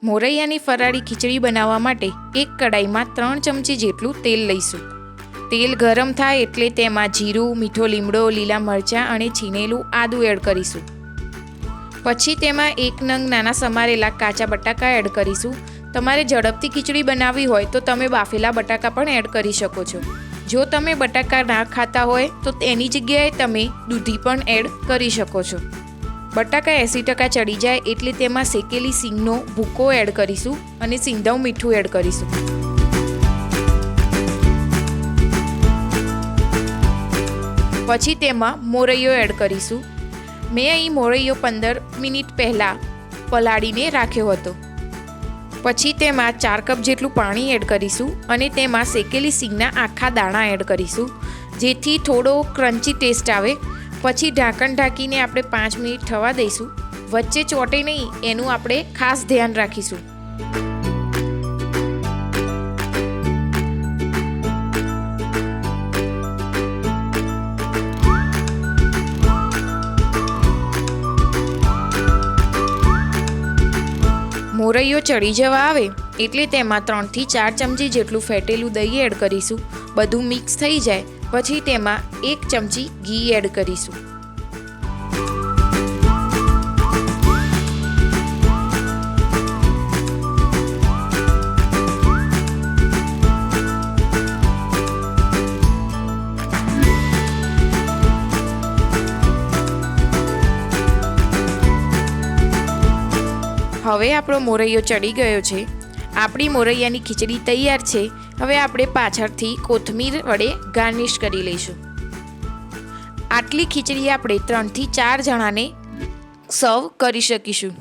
મોરૈયાની ફરાળી ખીચડી બનાવવા માટે એક કડાઈમાં 3 ચમચી જેટલું તેલ લઈશું. તેલ ગરમ થાય એટલે તેમાં જીરું, મીઠો લીમડો, લીલા મરચાં અને છીનેલું આદું એડ કરીશું. પછી તેમાં 1 નંગ નાના સમારેલા કાચા બટાકા એડ કરીશું. તમારે ઝડપથી ખીચડી બનાવવી હોય તો તમે બાફેલા બટાકા પણ એડ કરી શકો છો. જો તમે બટાકા ના ખાતા હોય તો તેની જગ્યાએ તમે દૂધી પણ એડ કરી શકો છો. બટાકા 80% ચડી જાય એટલે તેમાં શેકેલી સિંગનો ભૂકો એડ કરીશું અને સિંધવ મીઠું એડ કરીશું. પછી તેમાં મોરૈયો એડ કરીશું. મેં અહીં મોરૈયો 15 મિનિટ પહેલાં પલાળીને રાખ્યો હતો. પછી તેમાં 4 કપ જેટલું પાણી એડ કરીશું અને તેમાં શેકેલી સિંગના આખા દાણા એડ કરીશું, જેથી થોડો ક્રન્ચી ટેસ્ટ આવે. પછી ઢાંકણ ઢાંકીને આપણે 5 મિનિટ થવા દઈશું. વચ્ચે ચોટે નહીં એનું આપણે ખાસ ધ્યાન રાખીશું. મોરૈયો ચડી જવા આવે એટલે તેમાં 3 થી 4 ચમચી જેટલું ફેટેલું દહીં એડ કરીશું. બધું મિક્સ થઈ જાય પછી તેમાં 1 ચમચી ઘી એડ કરીશું. હવે આપણો મોરૈયો ચડી ગયો છે. આપણી મોરૈયાની ખીચડી તૈયાર છે. હવે આપણે પાછળથી કોથમીર વડે ગાર્નિશ કરી લઈશું. આટલી ખીચડી આપણે 3 થી 4 જણાને સર્વ કરી શકીશું.